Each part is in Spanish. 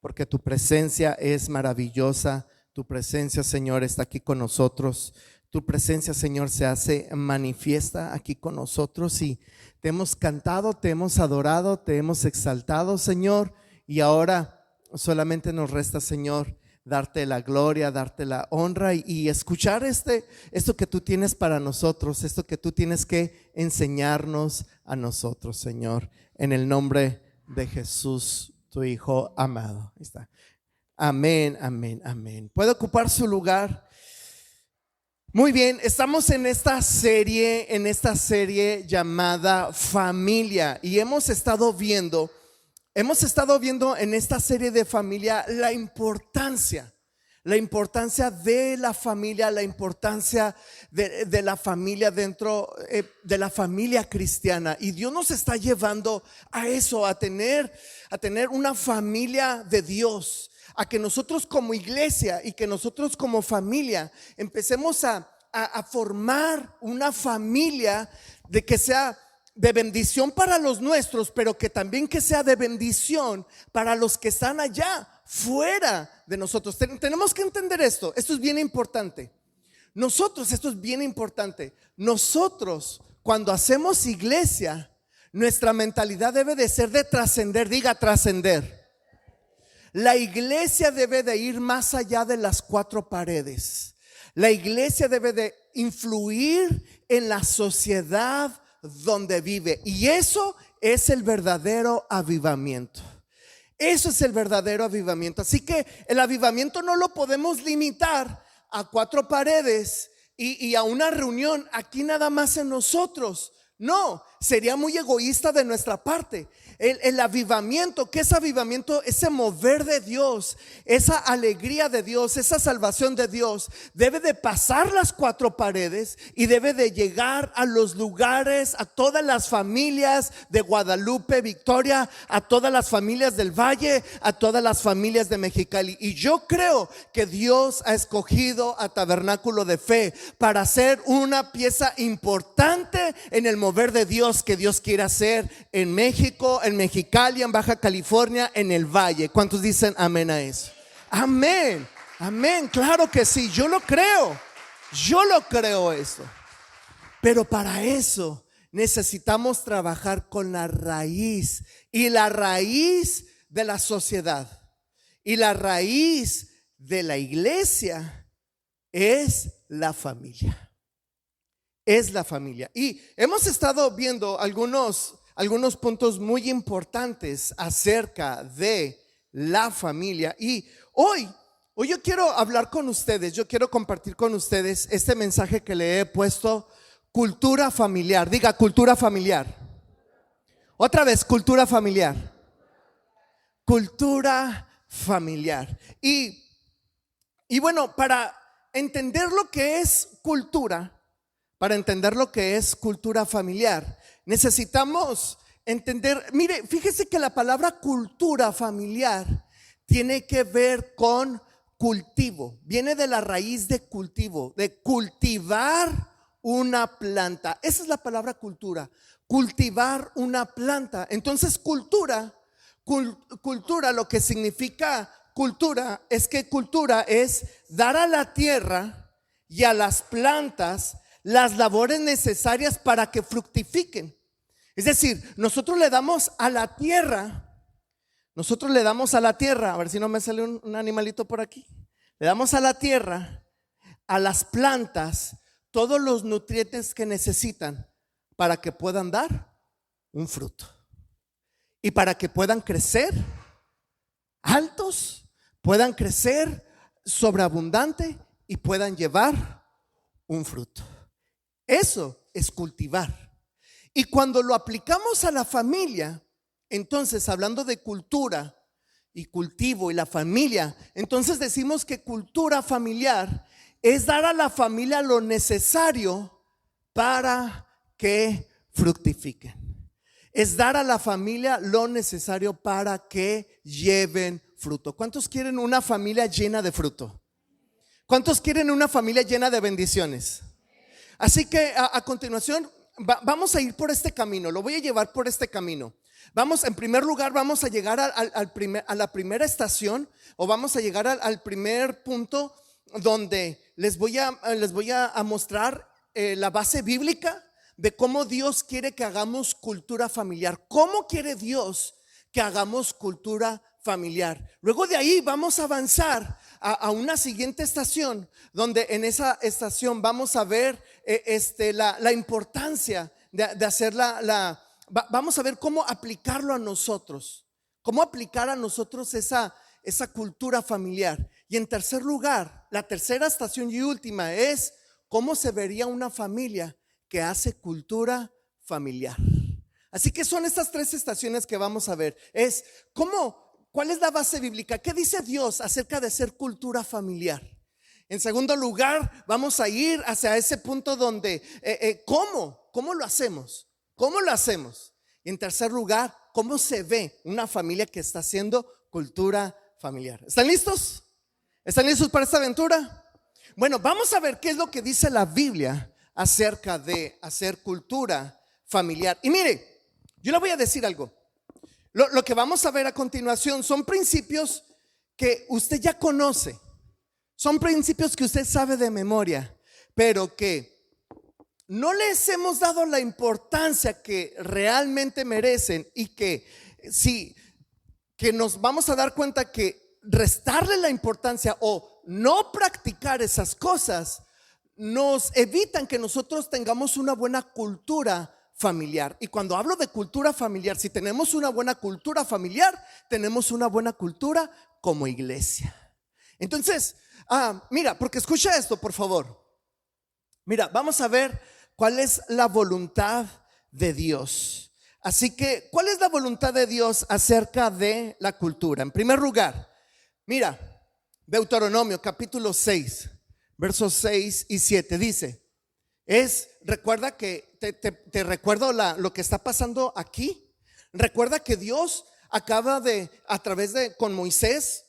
porque tu presencia es maravillosa. Tu presencia, Señor, está aquí con nosotros. Tu presencia, Señor, se hace manifiesta aquí con nosotros y te hemos cantado, te hemos adorado, te hemos exaltado, Señor, y ahora solamente nos resta, Señor, darte la gloria, darte la honra y escuchar esto que tú tienes para nosotros, esto que tú tienes que enseñarnos a nosotros, Señor, en el nombre de Jesús, tu Hijo amado. Ahí está. Amén, amén, amén. ¿Puede ocupar su lugar? Muy bien, estamos en esta serie llamada Familia y hemos estado viendo en esta serie de familia la importancia de la familia, la importancia de la familia dentro de la familia cristiana. Y Dios nos está llevando a eso, a tener una familia de Dios, a que nosotros como iglesia y que nosotros como familia empecemos a formar una familia de que sea de bendición para los nuestros, pero que también que sea de bendición para los que están allá fuera de nosotros. Tenemos que entender esto es bien importante. Esto es bien importante. Nosotros cuando hacemos iglesia, nuestra mentalidad debe de ser de trascender. Diga trascender. La iglesia debe de ir más allá de las cuatro paredes. La iglesia debe de influir en la sociedad donde vive, y eso es el verdadero avivamiento. Eso es el verdadero avivamiento. Así que el avivamiento no lo podemos limitar a cuatro paredes y a una reunión aquí nada más en nosotros. No, sería muy egoísta de nuestra parte. El avivamiento, ¿qué es avivamiento? Ese mover de Dios, esa alegría de Dios, esa salvación de Dios debe de pasar las cuatro paredes y debe de llegar a los lugares, a todas las familias de Guadalupe, Victoria, a todas las familias del Valle, a todas las familias de Mexicali. Y yo creo que Dios ha escogido a Tabernáculo de Fe para ser una pieza importante en el mover de Dios que Dios quiere hacer en México, en Mexicali, en Baja California, en el Valle. ¿Cuántos dicen amén a eso? Amén, amén, claro que sí, yo lo creo eso. Pero para eso necesitamos trabajar con la raíz, y la raíz de la sociedad y la raíz de la iglesia es la familia. Es la familia. Y hemos estado viendo algunos puntos muy importantes acerca de la familia. Y hoy yo quiero hablar con ustedes, yo quiero compartir con ustedes este mensaje que le he puesto: cultura familiar. Diga cultura familiar. Otra vez, cultura familiar. Cultura familiar. Y bueno, para entender lo que es cultura, para entender lo que es cultura familiar, necesitamos entender, mire, fíjese que la palabra cultura familiar tiene que ver con cultivo, viene de la raíz de cultivo, de cultivar una planta. Esa es la palabra cultura, cultivar una planta. Entonces cultura, lo que significa cultura es que cultura es dar a la tierra y a las plantas las labores necesarias para que fructifiquen. Es decir, nosotros le damos a la tierra, a ver si no me sale un animalito por aquí. Le damos a la tierra, a las plantas, todos los nutrientes que necesitan para que puedan dar un fruto y para que puedan crecer altos, puedan crecer sobreabundante y puedan llevar un fruto. Eso es cultivar. Y cuando lo aplicamos a la familia, entonces hablando de cultura y cultivo y la familia, entonces decimos que cultura familiar es dar a la familia lo necesario para que fructifiquen. Es dar a la familia lo necesario para que lleven fruto. ¿Cuántos quieren una familia llena de fruto? ¿Cuántos quieren una familia llena de bendiciones? Así que a continuación vamos a ir por este camino, lo voy a llevar por este camino. En primer lugar, vamos a llegar a la primera estación, o vamos a llegar al primer punto donde les voy a mostrar la base bíblica de cómo Dios quiere que hagamos cultura familiar. ¿Cómo quiere Dios que hagamos cultura familiar? Luego de ahí vamos a avanzar a una siguiente estación, donde en esa estación vamos a ver la importancia de hacer vamos a ver cómo aplicarlo a nosotros, cómo aplicar a nosotros esa cultura familiar. Y en tercer lugar, la tercera estación y última es cómo se vería una familia que hace cultura familiar. Así que son estas tres estaciones que vamos a ver. ¿Cuál es la base bíblica? ¿Qué dice Dios acerca de ser cultura familiar? En segundo lugar, vamos a ir hacia ese punto donde ¿cómo lo hacemos? ¿Cómo lo hacemos? Y en tercer lugar, ¿cómo se ve una familia que está haciendo cultura familiar? ¿Están listos? ¿Están listos para esta aventura? Bueno, vamos a ver qué es lo que dice la Biblia acerca de hacer cultura familiar. Y mire, yo le voy a decir algo. Lo que vamos a ver a continuación son principios que usted ya conoce. Son principios que usted sabe de memoria, pero que no les hemos dado la importancia que realmente merecen, y que nos vamos a dar cuenta que restarle la importancia o no practicar esas cosas nos evitan que nosotros tengamos una buena cultura familiar. Y cuando hablo de cultura familiar, si tenemos una buena cultura familiar, tenemos una buena cultura como iglesia. Entonces, mira, porque escucha esto, por favor. Mira, vamos a ver cuál es la voluntad de Dios. Así que, ¿cuál es la voluntad de Dios acerca de la cultura? En primer lugar, mira, Deuteronomio capítulo 6, versos 6 y 7 dice, recuerda que te recuerdo lo que está pasando aquí. Recuerda que Dios acaba de, a través de Moisés,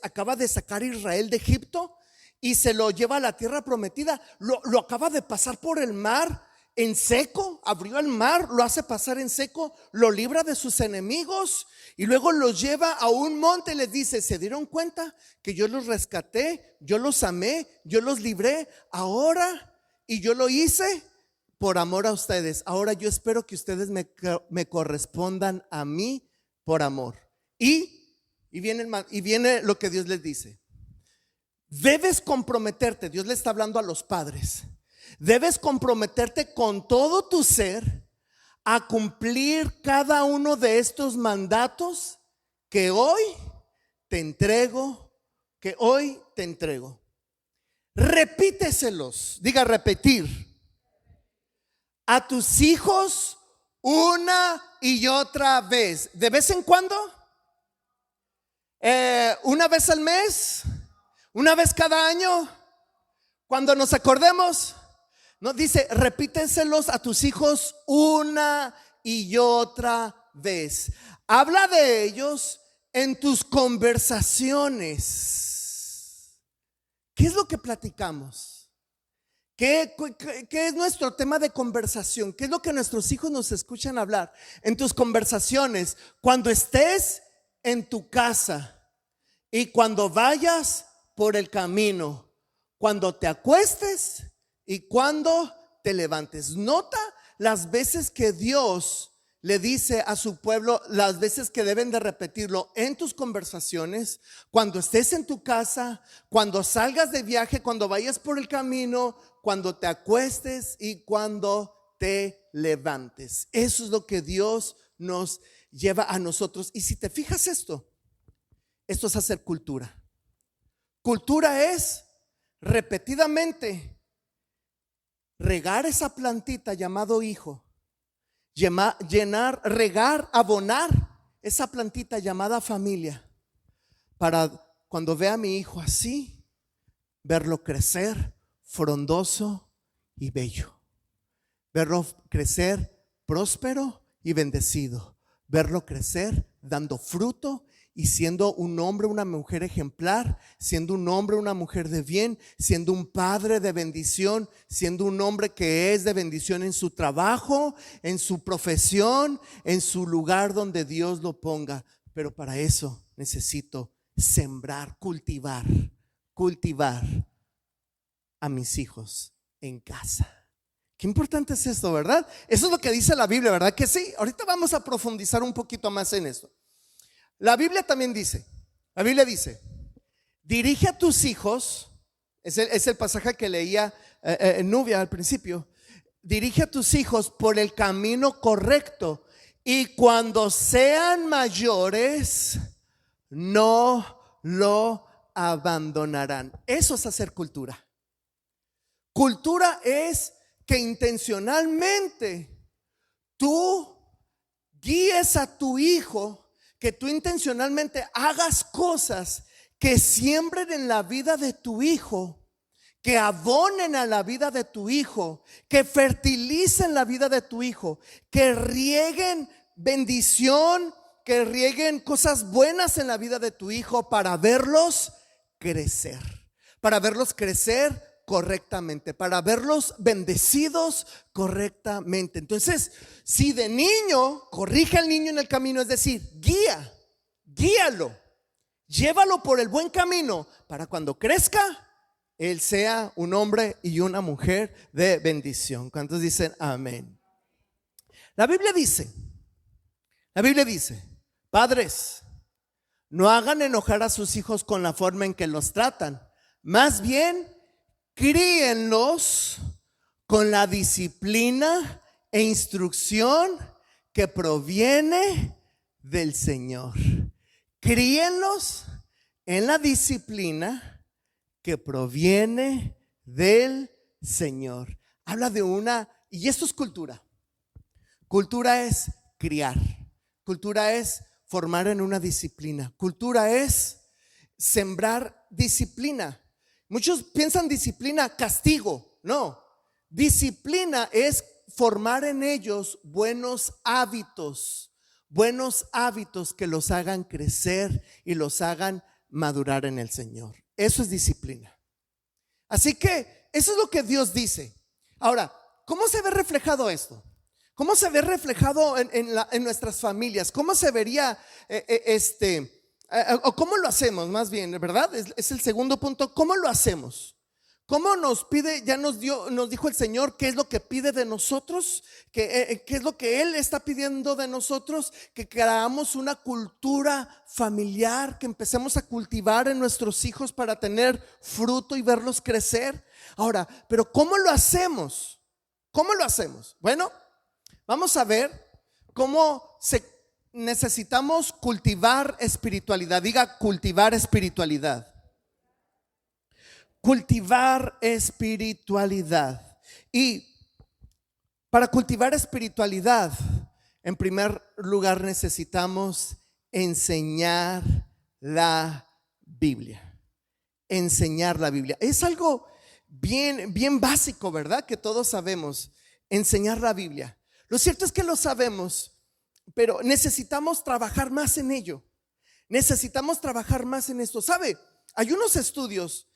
acaba de sacar a Israel de Egipto y se lo lleva a la tierra prometida. Lo acaba de pasar por el mar en seco, abrió el mar, lo hace pasar en seco, lo libra de sus enemigos y luego los lleva a un monte y les dice: ¿se dieron cuenta que yo los rescaté, yo los amé, yo los libré ahora? Y yo lo hice por amor a ustedes. Ahora yo espero que ustedes me correspondan a mí por amor. Y viene lo que Dios les dice: debes comprometerte. Dios le está hablando a los padres. Debes comprometerte con todo tu ser a cumplir cada uno de estos mandatos que hoy te entrego, Repíteselos, diga repetir, a tus hijos una y otra vez. ¿De vez en cuando? ¿Una vez al mes? ¿Una vez cada año? Cuando nos acordemos. No, dice, repíteselos a tus hijos una y otra vez. Habla de ellos en tus conversaciones. ¿Qué es lo que platicamos? ¿Qué es nuestro tema de conversación? ¿Qué es lo que nuestros hijos nos escuchan hablar? En tus conversaciones, cuando estés en tu casa y cuando vayas por el camino, cuando te acuestes y cuando te levantes. Nota las veces que Dios le dice a su pueblo, las veces que deben de repetirlo en tus conversaciones, cuando estés en tu casa, cuando salgas de viaje, cuando vayas por el camino, cuando te acuestes y cuando te levantes. Eso es lo que Dios nos lleva a nosotros. Y si te fijas, esto es hacer cultura. Cultura es repetidamente regar esa plantita llamado hijo, regar, abonar esa plantita llamada familia, para cuando vea a mi hijo así, verlo crecer frondoso y bello, verlo crecer próspero y bendecido, verlo crecer dando fruto y siendo un hombre, una mujer ejemplar, siendo un hombre, una mujer de bien, siendo un padre de bendición, siendo un hombre que es de bendición en su trabajo, en su profesión, en su lugar donde Dios lo ponga. Pero para eso necesito sembrar, cultivar a mis hijos en casa. Qué importante es esto, ¿verdad? Eso es lo que dice la Biblia, ¿verdad que sí? Ahorita vamos a profundizar un poquito más en esto. La Biblia también dice, dirige a tus hijos, es el pasaje que leía Nubia al principio. Dirige a tus hijos por el camino correcto y cuando sean mayores no lo abandonarán. Eso es hacer cultura. Cultura es que intencionalmente tú guíes a tu hijo, que tú intencionalmente hagas cosas que siembren en la vida de tu hijo, que abonen a la vida de tu hijo, que fertilicen la vida de tu hijo, que rieguen bendición, que rieguen cosas buenas en la vida de tu hijo para verlos crecer correctamente, para verlos bendecidos correctamente. Entonces, si de niño, corrige al niño en el camino, es decir, guíalo, llévalo por el buen camino para cuando crezca, él sea un hombre y una mujer de bendición. ¿Cuántos dicen amén? La Biblia dice, padres, no hagan enojar a sus hijos con la forma en que los tratan, más bien críenlos con la disciplina e instrucción que proviene del Señor. Críenlos en la disciplina que proviene del Señor. Habla de y esto es cultura. Cultura es criar. Cultura es formar en una disciplina. Cultura es sembrar disciplina. Muchos piensan disciplina, castigo. No, disciplina es formar en ellos buenos hábitos que los hagan crecer y los hagan madurar en el Señor. Eso es disciplina. Así que eso es lo que Dios dice. Ahora, ¿cómo se ve reflejado esto? ¿Cómo se ve reflejado en nuestras familias? ¿Cómo se vería o cómo lo hacemos más bien, ¿verdad? Es el segundo punto. ¿Cómo lo hacemos? ¿Cómo nos pide? Ya nos dijo el Señor qué es lo que pide de nosotros, qué es lo que Él está pidiendo de nosotros, que creamos una cultura familiar, que empecemos a cultivar en nuestros hijos para tener fruto y verlos crecer. Ahora, pero ¿cómo lo hacemos? ¿Cómo lo hacemos? Bueno, vamos a ver cómo necesitamos cultivar espiritualidad. Diga cultivar espiritualidad. Cultivar espiritualidad. Y para cultivar espiritualidad, en primer lugar necesitamos enseñar la Biblia. Enseñar la Biblia. Es algo bien básico, ¿verdad? Que todos sabemos. Enseñar la Biblia. Lo cierto es que lo sabemos, pero necesitamos trabajar más en ello. Necesitamos trabajar más en esto. ¿Sabe? Hay unos estudios.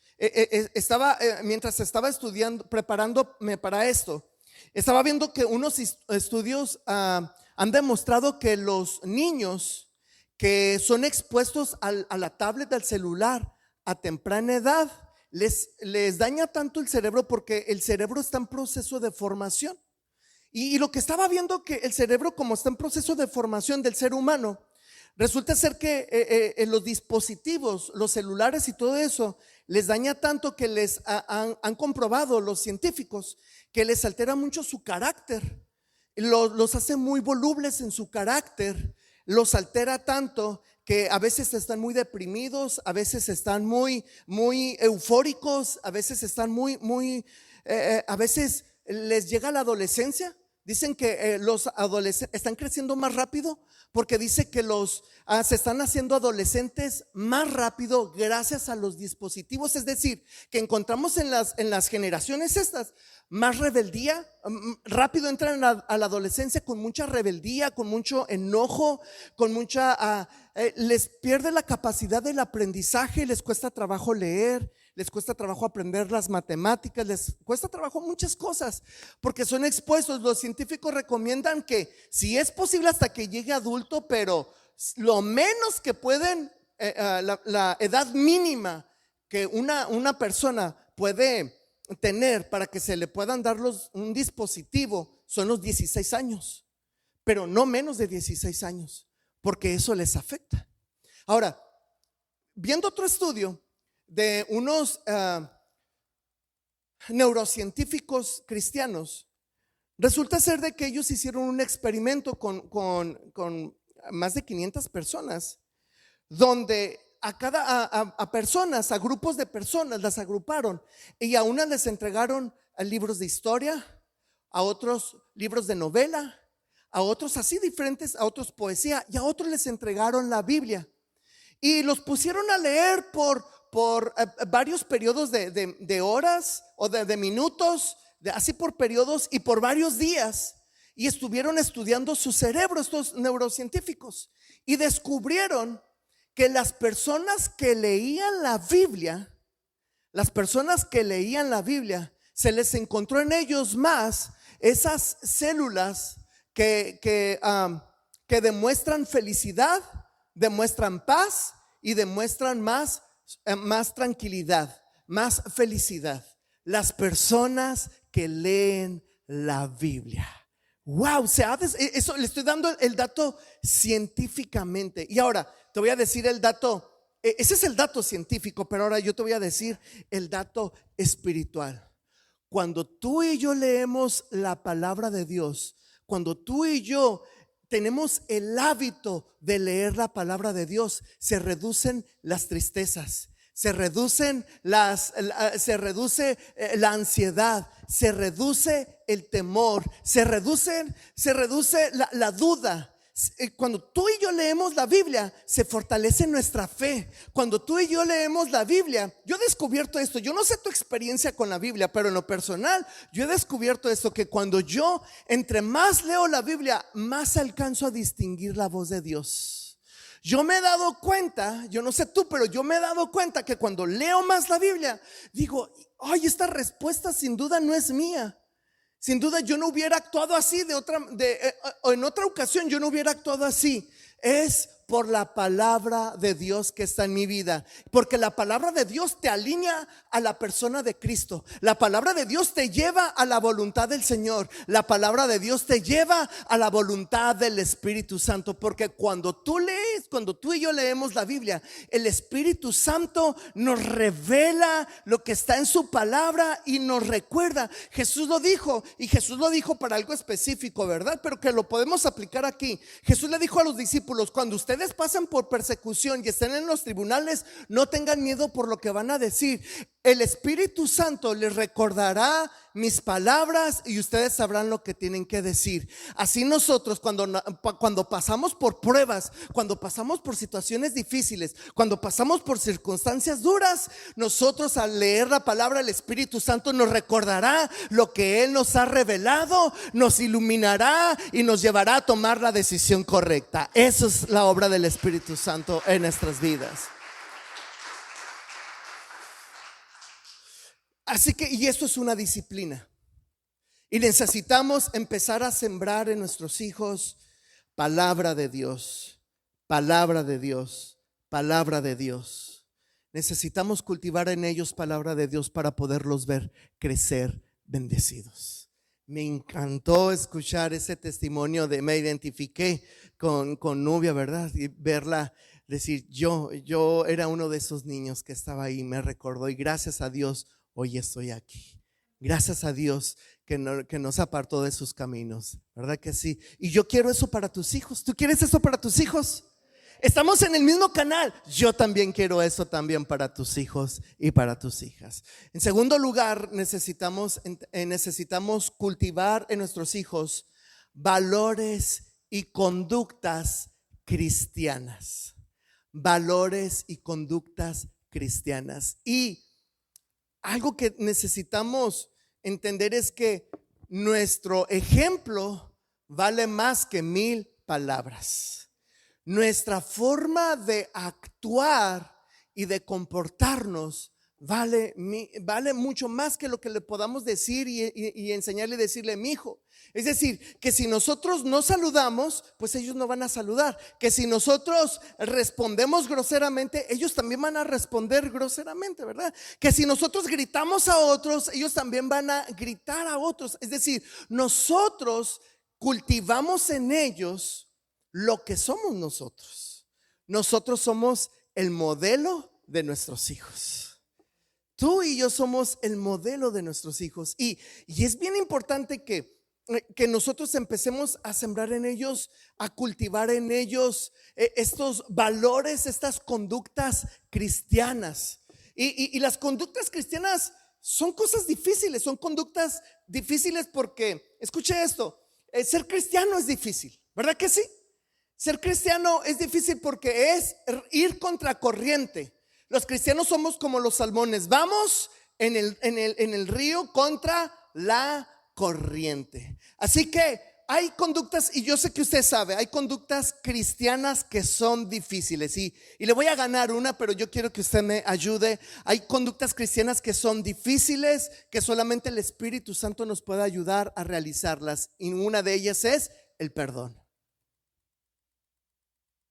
Mientras estaba estudiando, preparándome para esto, estaba viendo que unos estudios han demostrado que los niños que son expuestos a la tablet, al celular a temprana edad, les daña tanto el cerebro porque el cerebro está en proceso de formación. Y lo que estaba viendo, que el cerebro, como está en proceso de formación del ser humano, resulta ser que los dispositivos, los celulares y todo eso les daña tanto que han comprobado los científicos que les altera mucho su carácter, los hace muy volubles en su carácter, los altera tanto que a veces están muy deprimidos, a veces están muy eufóricos, a veces están a veces les llega la adolescencia Dicen que los adolescentes están creciendo más rápido porque dice que se están haciendo adolescentes más rápido gracias a los dispositivos. Es decir, que encontramos en las generaciones estas más rebeldía, rápido entran a la adolescencia con mucha rebeldía, con mucho enojo, con les pierde la capacidad del aprendizaje, les cuesta trabajo leer, les cuesta trabajo aprender las matemáticas, les cuesta trabajo muchas cosas porque son expuestos. Los científicos recomiendan que si es posible hasta que llegue adulto, pero lo menos que pueden, la edad mínima que una persona puede tener para que se le puedan dar un dispositivo son los 16 años, pero no menos de 16 años, porque eso les afecta. Ahora, viendo otro estudio de unos neurocientíficos cristianos, resulta ser de que ellos hicieron un experimento con más de 500 personas, donde a personas, a grupos de personas las agruparon y a unas les entregaron libros de historia, a otros libros de novela, a otros así diferentes, a otros poesía, y a otros les entregaron la Biblia y los pusieron a leer por varios periodos de horas o de minutos, así por periodos y por varios días, y estuvieron estudiando su cerebro estos neurocientíficos y descubrieron que las personas que leían la Biblia, se les encontró en ellos más esas células que demuestran felicidad, demuestran paz y demuestran más tranquilidad, más felicidad. Las personas que leen la Biblia. Wow, eso le estoy dando el dato científicamente. Y ahora te voy a decir el dato, ese es el dato científico, pero ahora yo te voy a decir el dato espiritual. Cuando tú y yo leemos la palabra de Dios, cuando tú y yo tenemos el hábito de leer la palabra de Dios, se reducen las tristezas, se reduce la ansiedad, se reduce el temor, se reduce la duda. Cuando tú y yo leemos la Biblia, se fortalece nuestra fe. Cuando tú y yo leemos la Biblia, yo he descubierto esto. Yo no sé tu experiencia con la Biblia, pero en lo personal, yo he descubierto esto, que cuando yo entre más leo la Biblia, más alcanzo a distinguir la voz de Dios. Yo me he dado cuenta, yo no sé tú, pero yo me he dado cuenta que cuando leo más la Biblia, digo, ay, esta respuesta sin duda no es mía. Sin duda yo no hubiera actuado así en otra ocasión yo no hubiera actuado así. Es por la palabra de Dios que está en mi vida, porque la palabra de Dios te alinea a la persona de Cristo. La palabra de Dios te lleva a la voluntad del Señor. La palabra de Dios te lleva a la voluntad del Espíritu Santo, porque cuando tú y yo leemos la Biblia, el Espíritu Santo nos revela lo que está en su palabra y nos recuerda. Jesús lo dijo, y Jesús lo dijo para algo específico, ¿verdad? Pero que lo podemos aplicar aquí. Jesús le dijo a los discípulos: cuando ustedes pasan por persecución y estén en los tribunales, no tengan miedo por lo que van a decir. El Espíritu Santo les recordará mis palabras y ustedes sabrán lo que tienen que decir. Así nosotros cuando pasamos por pruebas, cuando pasamos por situaciones difíciles, cuando pasamos por circunstancias duras, nosotros al leer la palabra, el Espíritu Santo nos recordará lo que Él nos ha revelado, nos iluminará y nos llevará a tomar la decisión correcta. Esa es la obra del Espíritu Santo en nuestras vidas. Así que, y esto es una disciplina, y necesitamos empezar a sembrar en nuestros hijos palabra de Dios, palabra de Dios, palabra de Dios. Necesitamos cultivar en ellos palabra de Dios para poderlos ver crecer bendecidos. Me encantó escuchar ese testimonio me identifiqué con Nubia, ¿verdad? Y verla decir, yo era uno de esos niños que estaba ahí, me recordó, y gracias a Dios hoy estoy aquí. Gracias a Dios que nos apartó de sus caminos, ¿verdad que sí? Y yo quiero eso para tus hijos. ¿Tú quieres eso para tus hijos? Estamos en el mismo canal. Yo también quiero eso también para tus hijos y para tus hijas. En segundo lugar, necesitamos cultivar en nuestros hijos valores y conductas cristianas. Valores y conductas cristianas. Y algo que necesitamos entender es que nuestro ejemplo vale más que 1000 palabras. Nuestra forma de actuar y de comportarnos vale mucho más que lo que le podamos decir y enseñarle y decirle: mi hijo. Es decir, que si nosotros no saludamos, pues ellos no van a saludar. Que si nosotros respondemos groseramente, ellos también van a responder groseramente, ¿verdad? Que si nosotros gritamos a otros, ellos también van a gritar a otros. Es decir, nosotros cultivamos en ellos lo que somos nosotros. Nosotros somos el modelo de nuestros hijos. Tú y yo somos el modelo de nuestros hijos. Y es bien importante que nosotros empecemos a sembrar en ellos, a cultivar en ellos estos valores, estas conductas cristianas. Y las conductas cristianas son cosas difíciles, son conductas difíciles porque, escuche esto, ser cristiano es difícil, ¿verdad que sí? Ser cristiano es difícil porque es ir contracorriente. Los cristianos somos como los salmones, vamos en el río contra la corriente. Así que hay conductas, y yo sé que usted sabe, hay conductas cristianas que son difíciles, y le voy a ganar una, pero yo quiero que usted me ayude. Hay conductas cristianas que son difíciles, que solamente el Espíritu Santo nos puede ayudar a realizarlas, y una de ellas es el perdón.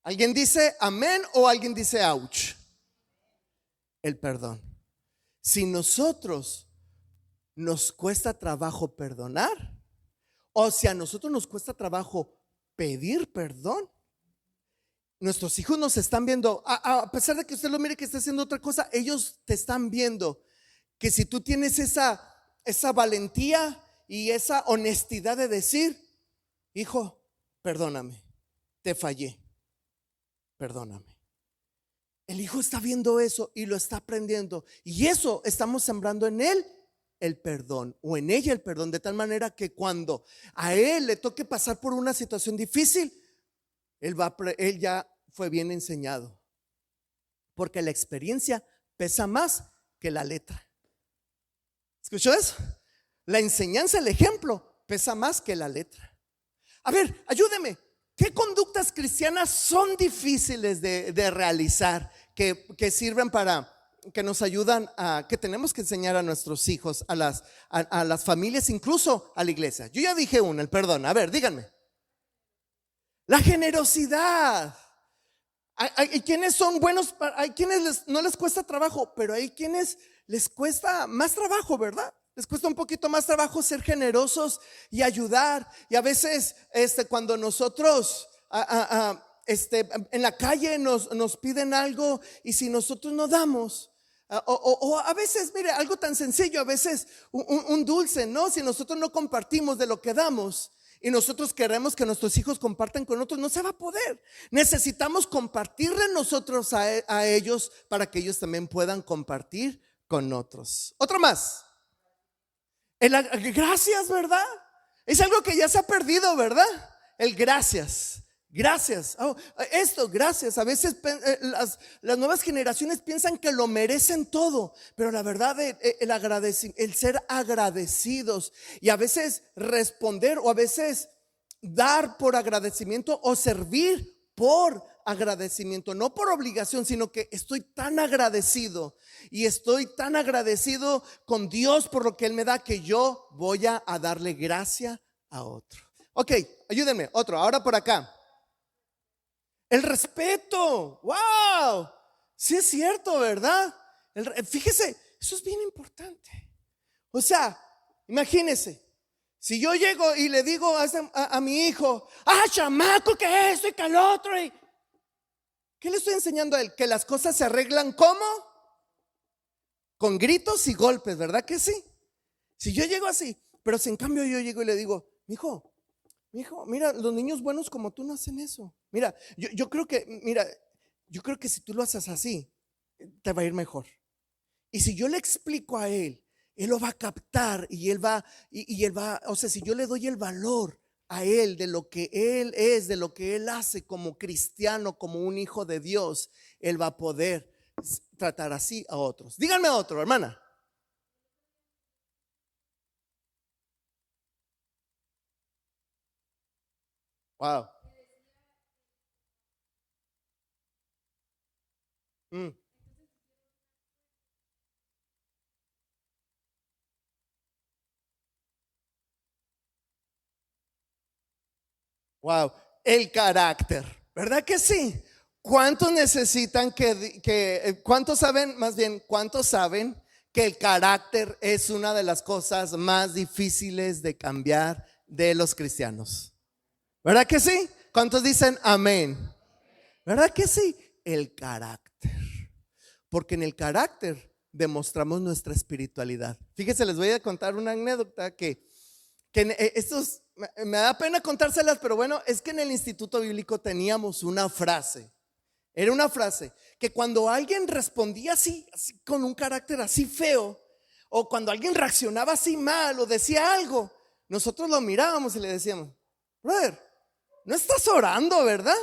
¿Alguien dice amén o alguien dice ouch? El perdón. Si nosotros nos cuesta trabajo perdonar, o si a nosotros nos cuesta trabajo pedir perdón, nuestros hijos nos están viendo, a pesar de que usted lo mire que está haciendo otra cosa, ellos te están viendo que si tú tienes esa valentía y esa honestidad de decir: hijo, perdóname, te fallé, perdóname. El hijo está viendo eso y lo está aprendiendo, y eso estamos sembrando en él el perdón, o en ella el perdón, de tal manera que cuando a él le toque pasar por una situación difícil, él ya fue bien enseñado, porque la experiencia pesa más que la letra. ¿Escuchó eso? La enseñanza, el ejemplo pesa más que la letra. A ver, ayúdeme. ¿Qué conductas cristianas son difíciles de realizar, que sirven para, que nos ayudan que tenemos que enseñar a nuestros hijos, a las familias, incluso a la iglesia? Yo ya dije una, el perdón. A ver, díganme. La generosidad. Hay quienes son buenos, hay quienes no les cuesta trabajo, pero hay quienes les cuesta más trabajo, ¿verdad? Les cuesta un poquito más trabajo ser generosos y ayudar. Y a veces cuando nosotros en la calle nos piden algo, y si nosotros no damos, o a veces, mire, algo tan sencillo, a veces un dulce, ¿no? Si nosotros no compartimos de lo que damos, y nosotros queremos que nuestros hijos compartan con otros, no se va a poder. Necesitamos compartirle nosotros a ellos, para que ellos también puedan compartir con otros. Otro más. Gracias, ¿verdad? Es algo que ya se ha perdido, ¿verdad? El gracias. Gracias. Gracias. A veces las nuevas generaciones piensan que lo merecen todo, pero la verdad, el ser agradecidos, y a veces responder, o a veces dar por agradecimiento, o servir por agradecimiento, no por obligación, sino que estoy tan agradecido, y estoy tan agradecido con Dios por lo que Él me da, que yo voy a darle gracia a otro. Ok, ayúdenme. Otro, ahora por acá. El respeto. Wow, sí es cierto, ¿verdad? Fíjese, eso es bien importante. O sea, imagínese, si yo llego y le digo a mi hijo: chamaco, que esto y que el otro, y ¿qué le estoy enseñando a él? Que las cosas se arreglan ¿cómo? Con gritos y golpes, ¿verdad que sí? Si yo llego así, pero si en cambio yo llego y le digo: mijo, mira, los niños buenos como tú no hacen eso. Mira, yo creo que si tú lo haces así, te va a ir mejor. Y si yo le explico a él lo va a captar, y él va, o sea, si yo le doy el valor a Él, de lo que Él es, de lo que Él hace como cristiano, como un hijo de Dios, Él va a poder tratar así a otros. Díganme otro, hermana. Wow. Mm. Wow, el carácter, ¿verdad que sí? ¿Cuántos necesitan cuántos saben, más bien, cuántos saben que el carácter es una de las cosas más difíciles de cambiar de los cristianos? ¿Verdad que sí? ¿Cuántos dicen amén? ¿Verdad que sí? El carácter. Porque en el carácter demostramos nuestra espiritualidad. Fíjense, les voy a contar una anécdota que estos me da pena contárselas, pero bueno, es que en el Instituto Bíblico teníamos una frase. Era una frase que cuando alguien respondía así con un carácter así feo, o cuando alguien reaccionaba así mal o decía algo, nosotros lo mirábamos y le decíamos: brother, no estás orando, ¿verdad?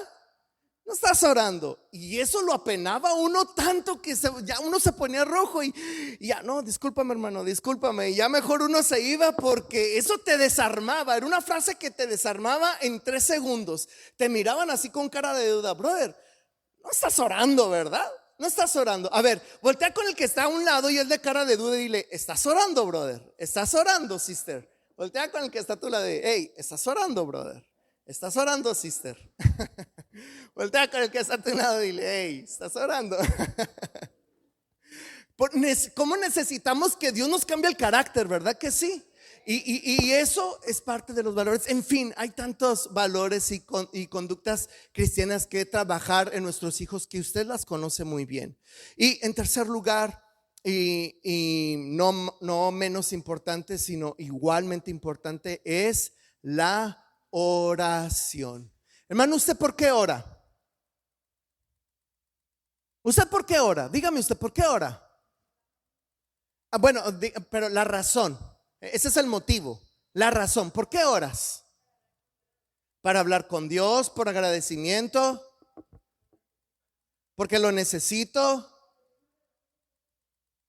No estás orando. Y eso lo apenaba a uno tanto que ya uno se ponía rojo y ya no, discúlpame hermano, discúlpame. Y ya mejor uno se iba porque eso te desarmaba. Era una frase que te desarmaba en 3 segundos. Te miraban así con cara de duda: brother, no estás orando, ¿verdad? No estás orando. A ver, voltea con el que está a un lado y es de cara de duda y dile: estás orando, brother. Estás orando, sister. Voltea con el que está a tu lado y: hey, estás orando, brother. Estás orando, sister. Voltea con el que está a tu lado y dile: hey, estás orando. ¿Cómo necesitamos que Dios nos cambie el carácter? ¿Verdad que sí? Y eso es parte de los valores. En fin, hay tantos valores y conductas cristianas que trabajar en nuestros hijos que usted las conoce muy bien. Y en tercer lugar, y no menos importante, sino igualmente importante, es la oración. Hermano, ¿usted por qué ora? ¿Usted por qué ora? Dígame usted, ¿por qué ora? Bueno, pero la razón, ese es el motivo, la razón. ¿Por qué oras? Para hablar con Dios, por agradecimiento, porque lo necesito,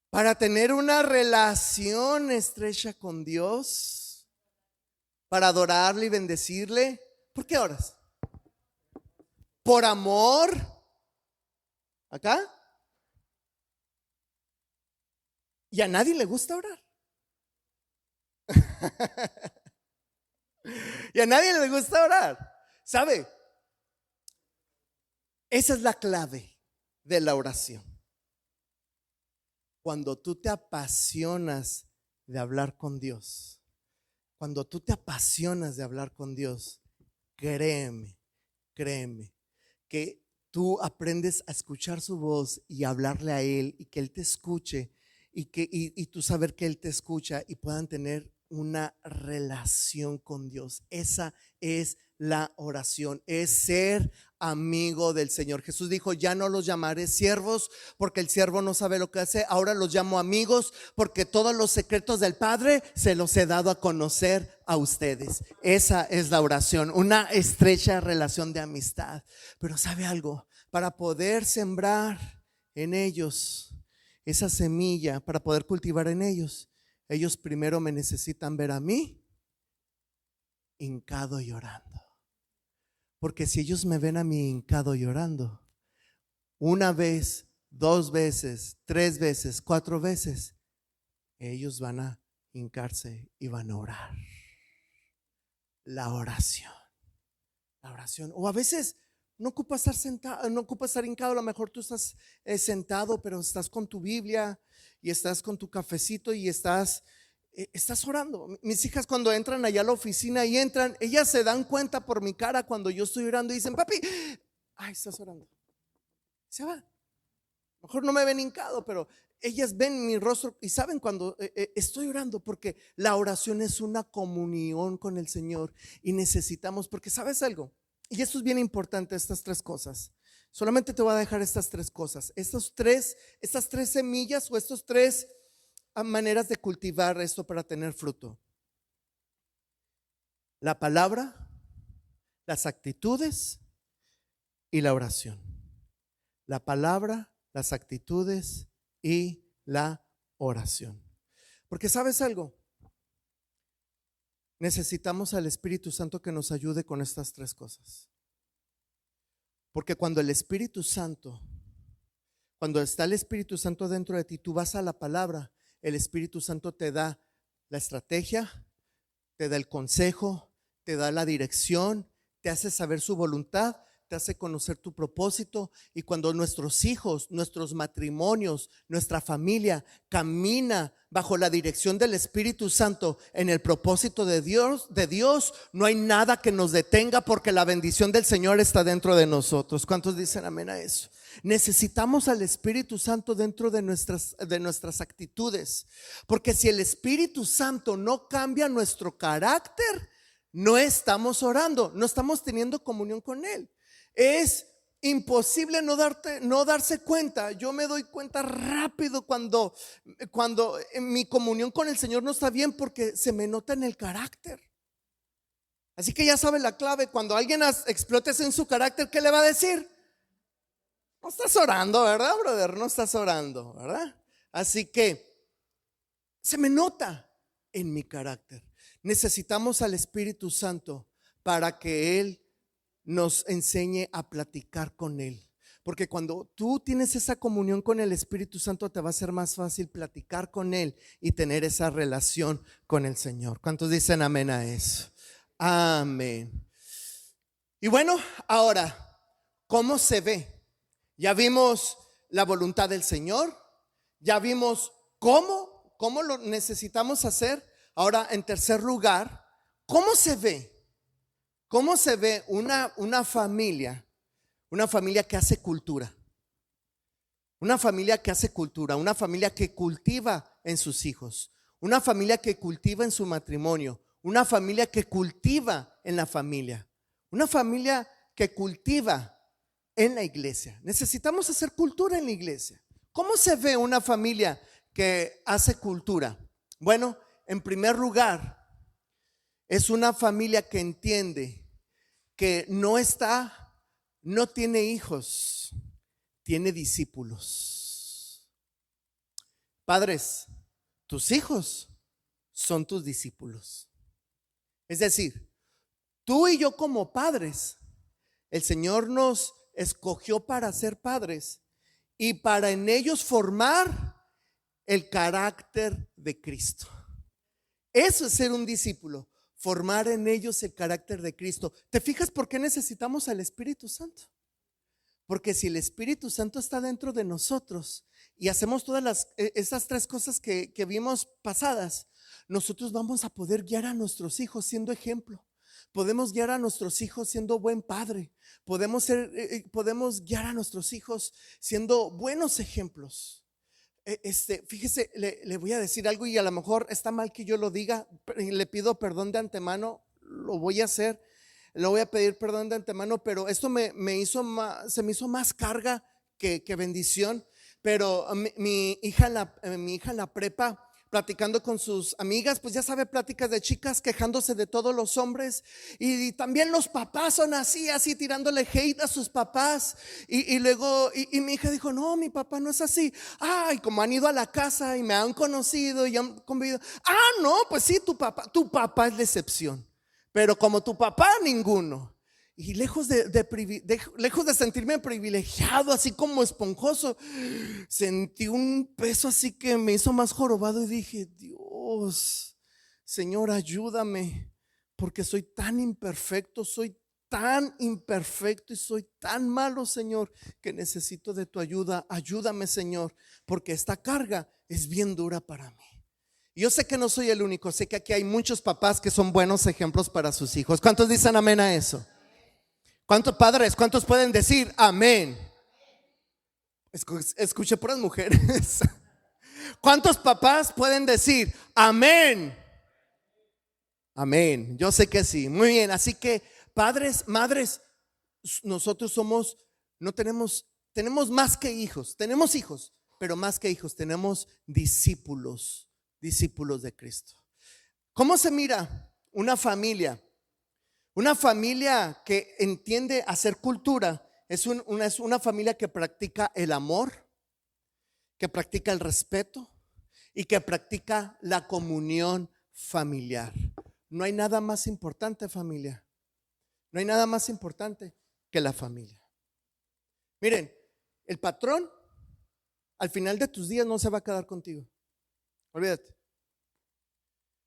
para tener una relación estrecha con Dios, para adorarle y bendecirle. ¿Por qué oras? Por amor. ¿Acá? Y a nadie le gusta orar. Y a nadie le gusta orar. ¿Sabe? Esa es la clave de la oración. Cuando tú te apasionas de hablar con Dios, cuando tú te apasionas de hablar con Dios, créeme, que tú aprendes a escuchar su voz y hablarle a Él y que Él te escuche y tú saber que Él te escucha y puedan tener una relación con Dios. Esa es la oración, es ser amigo del Señor. Jesús dijo: ya no los llamaré siervos porque el siervo no sabe lo que hace, ahora los llamo amigos porque todos los secretos del Padre se los he dado a conocer a ustedes. Esa es la oración, una estrecha relación de amistad. Pero ¿sabe algo? Para poder sembrar en ellos esa semilla, para poder cultivar en ellos primero me necesitan ver a mí hincado y orando. Porque si ellos me ven a mí hincado y orando, una vez, 2 veces, 3 veces, 4 veces, ellos van a hincarse y van a orar. La oración. O a veces no ocupa estar sentado, no ocupa estar hincado. A lo mejor tú estás sentado, pero estás con tu Biblia y estás con tu cafecito y estás orando. Mis hijas, cuando entran allá a la oficina y entran, ellas se dan cuenta por mi cara cuando yo estoy orando y dicen: papi, ay, estás orando. Se va. Mejor no me ven hincado, pero ellas ven mi rostro y saben cuando estoy orando, porque la oración es una comunión con el Señor y necesitamos, porque sabes algo, y esto es bien importante, estas 3 cosas. Solamente te voy a dejar estas 3 cosas, estas tres semillas o estos 3 maneras de cultivar esto para tener fruto. la palabra, las actitudes y la oración. La palabra, las actitudes y la oración. Porque ¿sabes algo? Necesitamos al Espíritu Santo que nos ayude con estas tres cosas. Porque cuando está el Espíritu Santo dentro de ti, tú vas a la palabra, el Espíritu Santo te da la estrategia, te da el consejo, te da la dirección, te hace saber su voluntad, te hace conocer tu propósito. Y cuando nuestros hijos, nuestros matrimonios, nuestra familia camina bajo la dirección del Espíritu Santo en el propósito de Dios, no hay nada que nos detenga, porque la bendición del Señor está dentro de nosotros. ¿Cuántos dicen amén a eso? Necesitamos al Espíritu Santo dentro de nuestras actitudes, porque si el Espíritu Santo no cambia nuestro carácter, no estamos orando, no estamos teniendo comunión con Él. Es imposible no darse cuenta. Yo me doy cuenta rápido cuando mi comunión con el Señor no está bien, porque se me nota en el carácter. Así que ya sabe la clave. Cuando alguien explotes en su carácter, ¿qué le va a decir? No estás orando, ¿verdad, brother? No estás orando, ¿verdad? Así que se me nota en mi carácter. Necesitamos al Espíritu Santo para que Él nos enseñe a platicar con Él. Porque cuando tú tienes esa comunión con el Espíritu Santo, te va a ser más fácil platicar con Él y tener esa relación con el Señor. ¿Cuántos dicen amén a eso? Amén. Y bueno, ahora, ¿cómo se ve? Ya vimos la voluntad del Señor, ya vimos cómo lo necesitamos hacer. Ahora, en tercer lugar, ¿cómo se ve? ¿Cómo se ve una familia que hace cultura? Una familia que hace cultura, una familia que cultiva en sus hijos, una familia que cultiva en su matrimonio, una familia que cultiva en la familia, una familia que cultiva en la iglesia. Necesitamos hacer cultura en la iglesia. ¿Cómo se ve una familia que hace cultura? Bueno, en primer lugar, es una familia que entiende que no tiene hijos, tiene discípulos. Padres, tus hijos son tus discípulos. Es decir, tú y yo como padres, el Señor nos escogió para ser padres y para en ellos formar el carácter de Cristo. Eso es ser un discípulo, formar en ellos el carácter de Cristo. ¿Te fijas por qué necesitamos al Espíritu Santo? Porque si el Espíritu Santo está dentro de nosotros y hacemos todas esas tres cosas que vimos pasadas, nosotros vamos a poder guiar a nuestros hijos siendo ejemplo. Podemos guiar a nuestros hijos siendo buen padre. Podemos guiar a nuestros hijos siendo buenos ejemplos. Fíjese, le voy a decir algo y a lo mejor está mal que yo lo diga. Le pido perdón de antemano, lo voy a hacer. Le voy a pedir perdón de antemano, pero esto se me hizo más carga que bendición. Pero mi hija en la prepa, platicando con sus amigas, pues ya sabe, pláticas de chicas quejándose de todos los hombres, y también los papás son así tirándole hate a sus papás, y luego mi hija dijo, no, mi papá no es así. Y como han ido a la casa y me han conocido y han convivido, no, pues sí, tu papá es la excepción, pero como tu papá, ninguno. Y lejos de sentirme privilegiado, así como esponjoso, sentí un peso así que me hizo más jorobado y dije, Dios, Señor, ayúdame, porque soy tan imperfecto y soy tan malo, Señor, que necesito de tu ayuda. Ayúdame, Señor, porque esta carga es bien dura para mí. Yo sé que no soy el único, sé que aquí hay muchos papás que son buenos ejemplos para sus hijos. ¿Cuántos dicen amén a eso? ¿Cuántos padres? ¿Cuántos pueden decir amén? Escuché puras mujeres. ¿Cuántos papás pueden decir amén? Amén. Yo sé que sí. Muy bien. Así que padres, madres, nosotros tenemos más que hijos. Tenemos hijos, pero más que hijos, tenemos discípulos de Cristo. ¿Cómo se mira una familia Una familia que entiende hacer cultura es una familia que practica el amor, que practica el respeto y que practica la comunión familiar. No hay nada más importante, familia. No hay nada más importante que la familia. Miren, el patrón al final de tus días no se va a quedar contigo. Olvídate.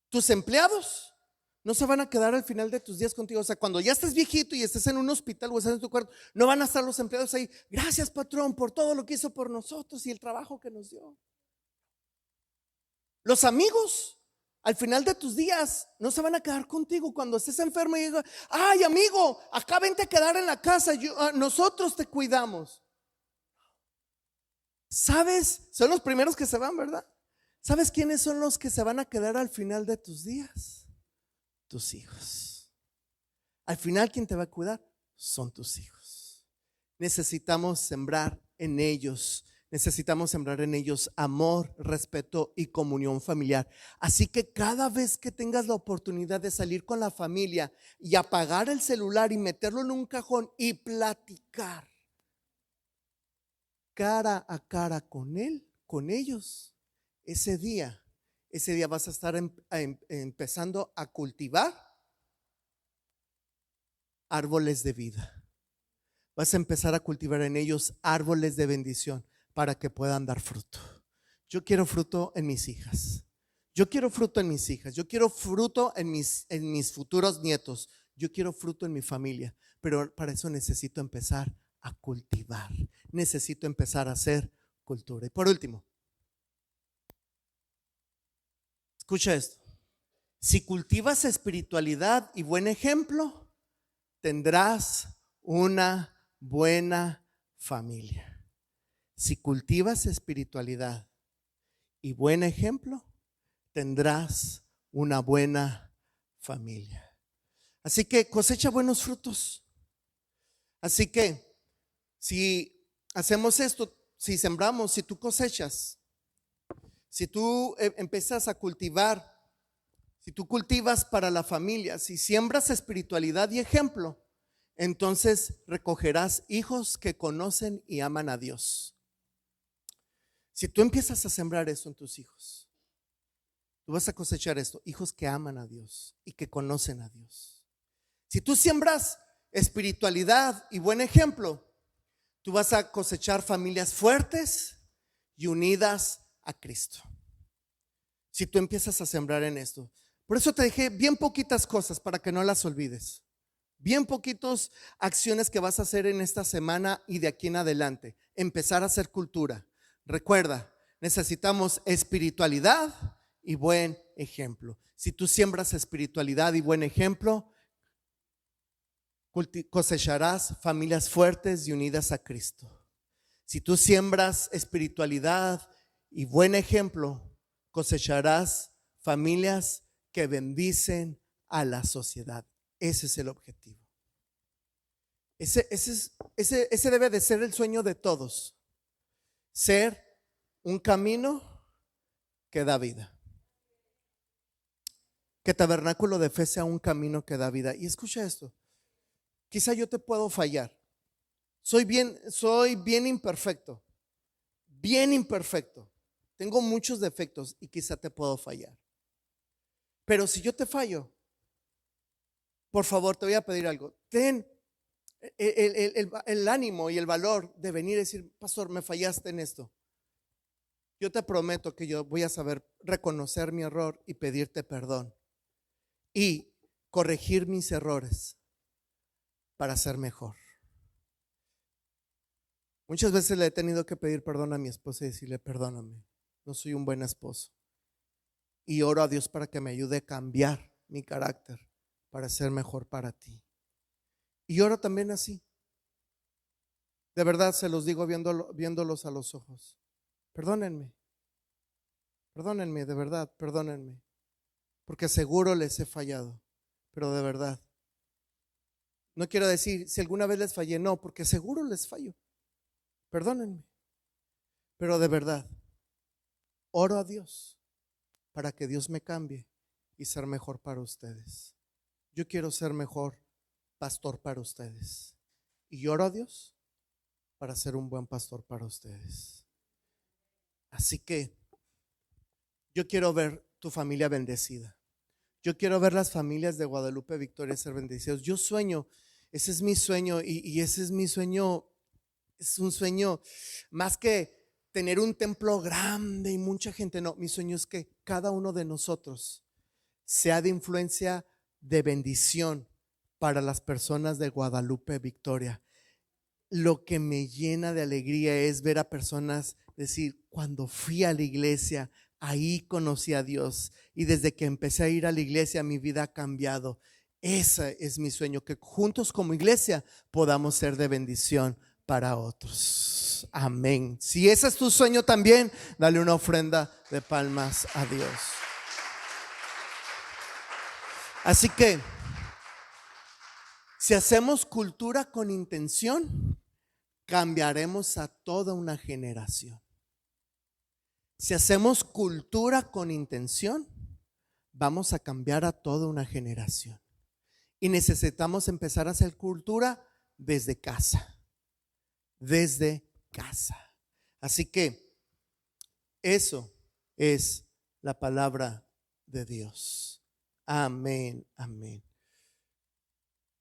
Tus empleados no se van a quedar al final de tus días contigo. O sea, cuando ya estés viejito y estés en un hospital o estés en tu cuarto, no van a estar los empleados ahí. Gracias, patrón, por todo lo que hizo por nosotros y el trabajo que nos dio. Los amigos al final de tus días no se van a quedar contigo cuando estés enfermo y digas, ay, amigo, acá vente a quedar en la casa, nosotros te cuidamos. ¿Sabes? Son los primeros que se van, ¿verdad? ¿Sabes quiénes son los que se van a quedar al final de tus días? Tus hijos. Al final, ¿quién te va a cuidar? Son tus hijos. Necesitamos sembrar en ellos amor, respeto y comunión familiar. Así que cada vez que tengas la oportunidad de salir con la familia y apagar el celular y meterlo en un cajón y platicar cara a cara con él, con ellos, ese día vas a estar empezando a cultivar árboles de vida. Vas a empezar a cultivar en ellos árboles de bendición para que puedan dar fruto. Yo quiero fruto en mis hijas. Yo quiero fruto en mis hijas. Yo quiero fruto en mis futuros nietos. Yo quiero fruto en mi familia. Pero para eso necesito empezar a cultivar. Necesito empezar a hacer cultura. Y por último, escucha esto. Si cultivas espiritualidad y buen ejemplo, tendrás una buena familia. Si cultivas espiritualidad y buen ejemplo, tendrás una buena familia. Así que cosecha buenos frutos. Así que si hacemos esto, si sembramos, si tú cosechas, si tú empiezas a cultivar, si tú cultivas para la familia, si siembras espiritualidad y ejemplo, entonces recogerás hijos que conocen y aman a Dios. Si tú empiezas a sembrar eso en tus hijos, tú vas a cosechar esto, hijos que aman a Dios y que conocen a Dios. Si tú siembras espiritualidad y buen ejemplo, tú vas a cosechar familias fuertes y unidas a Cristo. Si tú empiezas a sembrar en esto. Por eso te dejé bien poquitas cosas para que no las olvides. Bien poquitas acciones que vas a hacer en esta semana y de aquí en adelante. Empezar a hacer cultura. Recuerda, necesitamos espiritualidad y buen ejemplo. Si tú siembras espiritualidad y buen ejemplo, cosecharás familias fuertes y unidas a Cristo. Si tú siembras espiritualidad y buen ejemplo, cosecharás familias que bendicen a la sociedad. Ese es el objetivo. Ese debe de ser el sueño de todos. Ser un camino que da vida. Que Tabernáculo de Fe sea un camino que da vida. Y escucha esto. Quizá yo te puedo fallar. Soy bien imperfecto. Bien imperfecto. Tengo muchos defectos y quizá te puedo fallar. Pero si yo te fallo, por favor, te voy a pedir algo. Ten el ánimo y el valor de venir y decir, pastor, me fallaste en esto. Yo te prometo que yo voy a saber reconocer mi error y pedirte perdón y corregir mis errores para ser mejor. Muchas veces le he tenido que pedir perdón a mi esposa y decirle, perdóname, no soy un buen esposo. Y oro a Dios para que me ayude a cambiar mi carácter para ser mejor para ti. Y oro también así. De verdad se los digo viéndolos a los ojos. Perdónenme, de verdad, perdónenme. Porque seguro les he fallado, pero de verdad. No quiero decir si alguna vez les fallé, no, porque seguro les fallo. Perdónenme, pero de verdad, oro a Dios para que Dios me cambie y ser mejor para ustedes. Yo quiero ser mejor pastor para ustedes. Y oro a Dios para ser un buen pastor para ustedes. Así que yo quiero ver tu familia bendecida. Yo quiero ver las familias de Guadalupe Victoria ser bendecidas. Yo sueño, ese es mi sueño, y ese es mi sueño. Es un sueño más que tener un templo grande y mucha gente. No, mi sueño es que cada uno de nosotros sea de influencia, de bendición para las personas de Guadalupe Victoria. Lo que me llena de alegría es ver a personas decir, cuando fui a la iglesia, ahí conocí a Dios, y desde que empecé a ir a la iglesia mi vida ha cambiado. Ese es mi sueño, que juntos como iglesia podamos ser de bendición para otros. Amén. Si ese es tu sueño también, dale una ofrenda de palmas a Dios. Así que si hacemos cultura con intención, cambiaremos a toda una generación. Si hacemos cultura con intención, vamos a cambiar a toda una generación. Y necesitamos empezar a hacer cultura desde casa. Desde casa. Así que eso es la palabra de Dios. Amén, amén.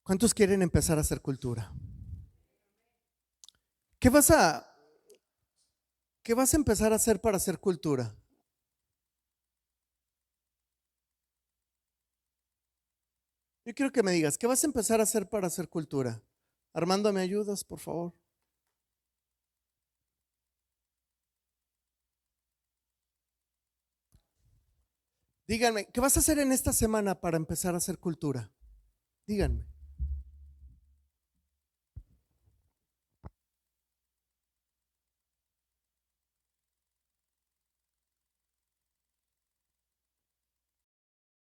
¿Cuántos quieren empezar a hacer cultura? ¿Qué vas a empezar a hacer para hacer cultura? Yo quiero que me digas, ¿qué vas a empezar a hacer para hacer cultura? Armando, ¿me ayudas, por favor? Díganme, ¿qué vas a hacer en esta semana para empezar a hacer cultura? Díganme.